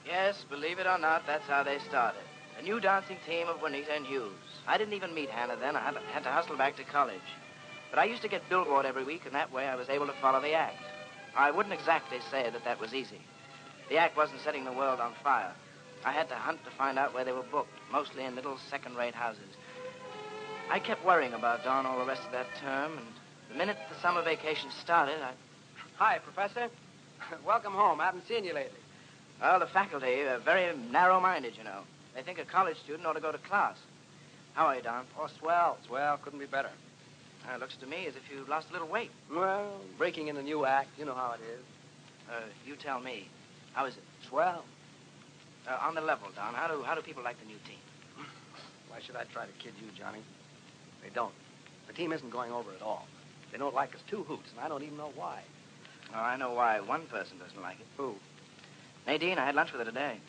Yes, believe it or not, that's how they started. A new dancing team of Juanita and Hughes. I didn't even meet Hannah then. I had to hustle back to college. But I used to get billboard every week, and that way I was able to follow the act. I wouldn't exactly say that was easy. The act wasn't setting the world on fire. I had to hunt to find out where they were booked, mostly in little second-rate houses. I kept worrying about Dawn all the rest of that term, and the minute the summer vacation started, Hi, Professor. Welcome home. I haven't seen you lately. Well, the faculty are very narrow-minded, you know. They think a college student ought to go to class. How are you, Don? Oh, swell. Swell. Couldn't be better. It looks to me as if you lost a little weight. Well, breaking in a new act. You know how it is. You tell me. How is it? Swell. On the level, Don, how do people like the new team? Why should I try to kid you, Johnny? They don't. The team isn't going over at all. They don't like us two hoots, and I don't even know why. Oh, I know why one person doesn't like it. Who? Nadine. I had lunch with her today.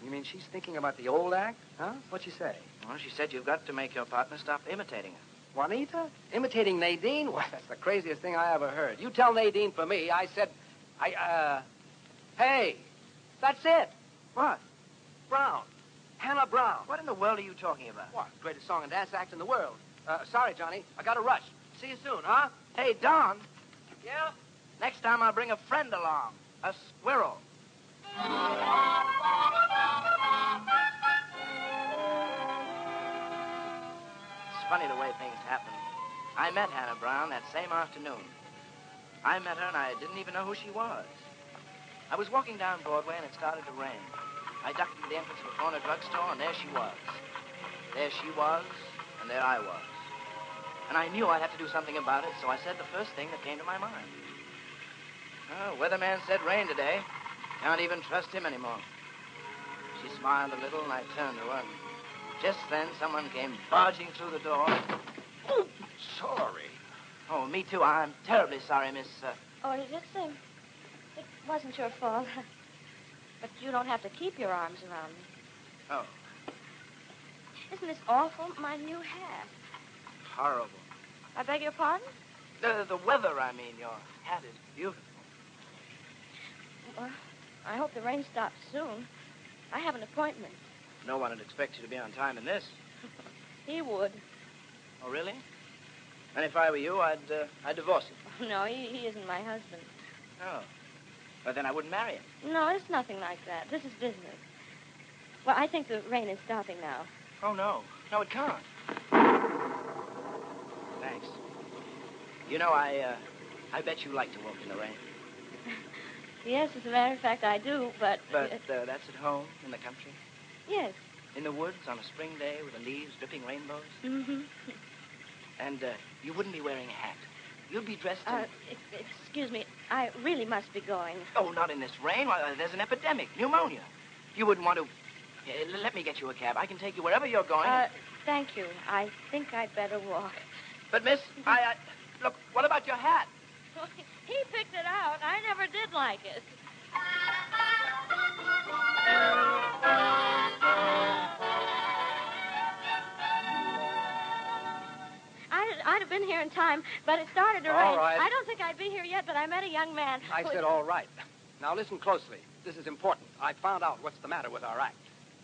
You mean she's thinking about the old act? Huh? What'd she say? Well, she said you've got to make your partner stop imitating her. Juanita? Imitating Nadine? Why, that's the craziest thing I ever heard. You tell Nadine for me. I said, hey, that's it. What? Brown. Hannah Brown. What in the world are you talking about? What? Greatest song and dance act in the world. Sorry, Johnny. I got to rush. See you soon, huh? Hey, Don. Yeah? Next time I'll bring a friend along. A squirrel. It's funny the way things happen. I met Hannah Brown that same afternoon. I met her and I didn't even know who she was. I was walking down Broadway and it started to rain. I ducked into the entrance of a corner drugstore and there she was. There she was, and there I was. And I knew I'd have to do something about it, so I said the first thing that came to my mind. Oh, weatherman said rain today. Can't even trust him anymore. She smiled a little, and I turned to her. And just then, someone came barging through the door. Oh, sorry. Oh, me too. I'm terribly sorry, Miss... Oh, it wasn't your fault. But you don't have to keep your arms around me. Oh. Isn't this awful? My new hat. Horrible. I beg your pardon? The weather, I mean. Your hat is beautiful. Well, I hope the rain stops soon. I have an appointment. No one would expect you to be on time in this. He would. Oh, really? And if I were you, I'd divorce him. No, he isn't my husband. Oh. But then I wouldn't marry him. No, it's nothing like that. This is business. Well, I think the rain is stopping now. Oh, no. No, it can't. Thanks. You know, I bet you like to walk in the rain. Yes, as a matter of fact, I do, but... But that's at home, in the country? Yes. In the woods on a spring day with the leaves dripping rainbows? Mm-hmm. And you wouldn't be wearing a hat. You'd be dressed in... Excuse me. I really must be going. Oh, not in this rain. Why, there's an epidemic. Pneumonia. You wouldn't want to... let me get you a cab. I can take you wherever you're going. Thank you. I think I'd better walk. But, miss, Look, what about your hat? He picked it out. I never did like it. I'd have been here in time, but it started to rain. All right. I don't think I'd be here yet, but I met a young man. I said all right. Now listen closely. This is important. I found out what's the matter with our act.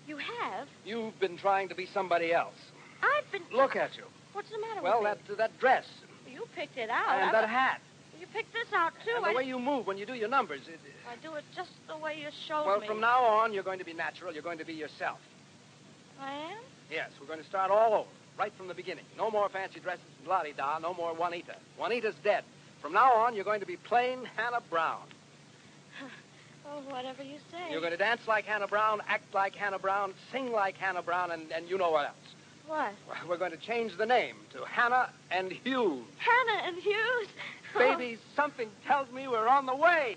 You have? You've been trying to be somebody else. I've been... Look at you. What's the matter Well, with me? that dress. You picked it out. And that hat. You picked this out, too. And the way you move when you do your numbers. I do it just the way you showed me. Well, from now on, you're going to be natural. You're going to be yourself. I am? Yes, we're going to start all over, right from the beginning. No more fancy dresses and la-di-da. No more Juanita. Juanita's dead. From now on, you're going to be plain Hannah Brown. Oh, whatever you say. You're going to dance like Hannah Brown, act like Hannah Brown, sing like Hannah Brown, and you know what else. What? Well, we're going to change the name to Hannah and Hughes. Hannah and Hughes? Baby, something tells me we're on the way.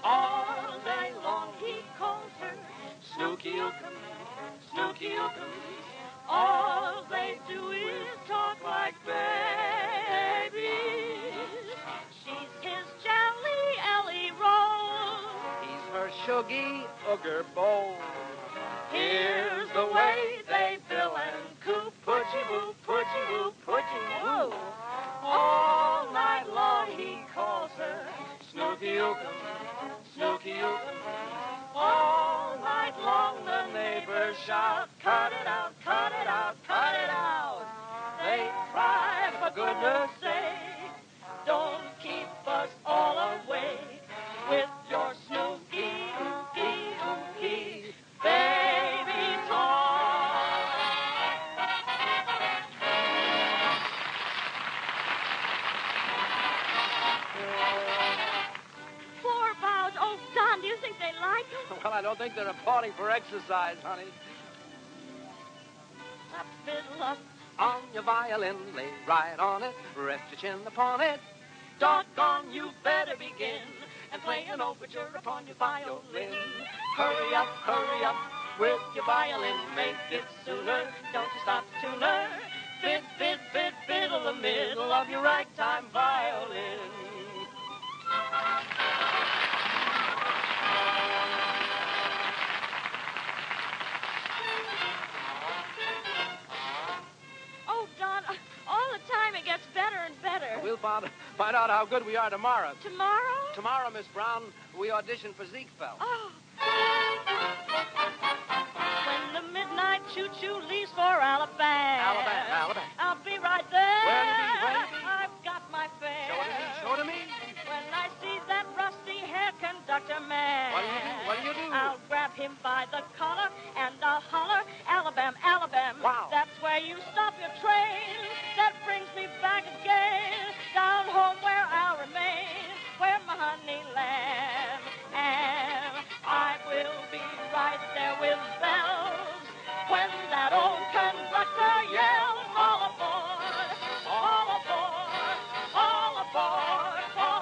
All day long he calls her Snooky-ookum, Snooky-ookum. All they do is talk like babies. She's his jelly Ellie Roll. He's her shuggy ooger bowl. Here's the way they fill and coop, pudgy-woo, pudgy-woo, pudgy-woo. All night long. Snooky-ookum, Snooky-ookum. All night long the neighbors shout, cut it out, cut it out, cut it out. They cry, for goodness sake, don't keep us all awake with your Snooky-ooky-ooky baby talk. Four bows. Oh, Don, do you think they like it? Well, I don't think they're applauding for exercise, honey. Up, fiddle up. On your violin, lay right on it, rest your chin upon it. Doggone, you better begin and play an overture upon your violin. Hurry up with your violin. Make it sooner. Don't you stop the tuner. Fid, fid, fid, fiddle the middle of your ragtime violin. Oh, Don, all the time it gets better and better. We'll find out how good we are tomorrow. Tomorrow? Tomorrow, Miss Brown, we audition for Ziegfeld. Oh. When the midnight choo-choo leaves for Alabama. Alabama. I'll be right there. Where you be? I've got my fare. Show it to me. When I see that rusty-haired conductor man. What do you do? I'll grab him by the collar and I'll holler, Alabama, Alabama. Wow. That's where you stop your train. That brings me back again, down home where I'll remain, where my honey lamb. And I will be right there with bells when that old conductor yells, all aboard, all aboard, all aboard for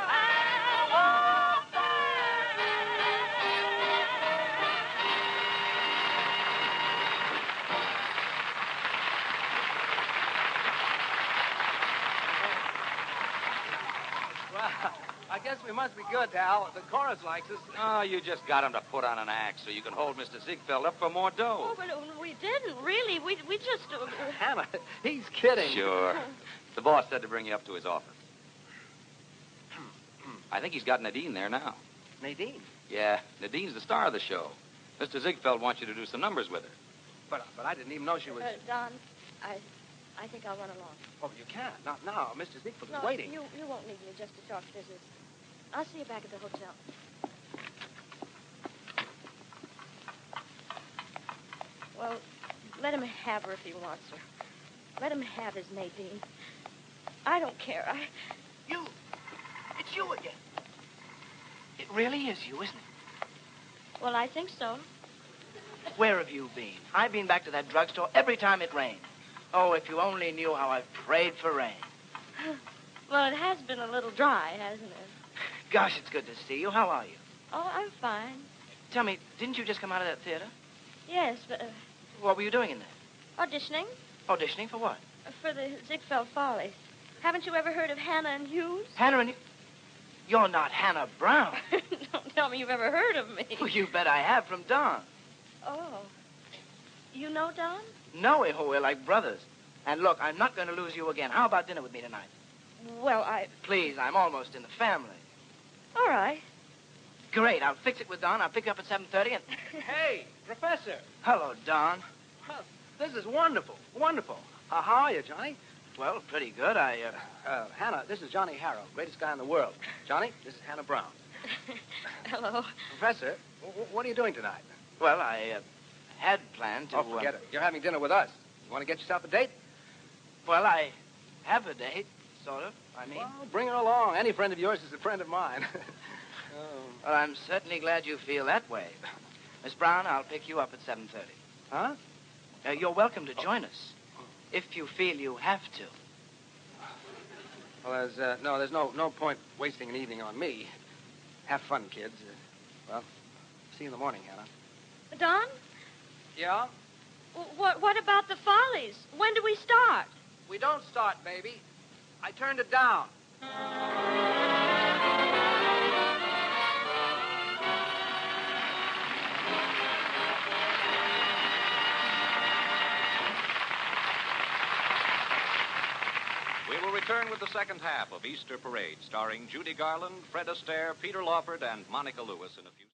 Alabama. Well, I guess we must be good, Al. The chorus likes us. Oh, you just got him to put on an act so you can hold Mr. Ziegfeld up for more dough. Oh, but we didn't, really. We just... Hannah, he's kidding. Sure. The boss said to bring you up to his office. I think he's got Nadine there now. Nadine? Yeah, Nadine's the star of the show. Mr. Ziegfeld wants you to do some numbers with her. But I didn't even know she was... Don, I think I'll run along. Oh, you can't. Not now. Mr. Ziegfeld is No, waiting. you won't need me just to talk business. I'll see you back at the hotel. Well, let him have her if he wants her. Let him have his Nadine. I don't care. You. It's you again. It really is you, isn't it? Well, I think so. Where have you been? I've been back to that drugstore every time it rained. Oh, if you only knew how I've prayed for rain. Well, it has been a little dry, hasn't it? Gosh, it's good to see you. How are you? Oh, I'm fine. Tell me, didn't you just come out of that theater? Yes, but What were you doing in there? auditioning Auditioning for what? for the Ziegfeld Follies. Haven't you ever heard of Hannah and Hughes? Hannah and you... You're not Hannah Brown. Don't tell me you've ever heard of me. Well, you bet I have from Don. Oh. You know Don? No, we're like brothers. And look, I'm not going to lose you again. How about dinner with me tonight? Well, Please, I'm almost in the family. All right. Great, I'll fix it with Don. I'll pick you up at 7:30 and... Hey, Professor. Hello, Don. Well, this is wonderful. Wonderful. How are you, Johnny? Well, pretty good. Hannah, this is Johnny Harrow, greatest guy in the world. Johnny, this is Hannah Brown. Hello. Professor, what are you doing tonight? Well, I had planned to... Oh, forget it. You're having dinner with us. You want to get yourself a date? Well, I have a date, sort of. Well, bring her along. Any friend of yours is a friend of mine. Well, I'm certainly glad you feel that way. Miss Brown, I'll pick you up at 7:30. Huh? You're welcome to join us, if you feel you have to. Well, there's no point wasting an evening on me. Have fun, kids. Well, see you in the morning, Hannah. Don? Yeah? What about the Follies? When do we start? We don't start, baby. I turned it down. We will will return with the second half of Easter Parade, starring Judy Garland, Fred Astaire, Peter Lawford, and Monica Lewis in a few...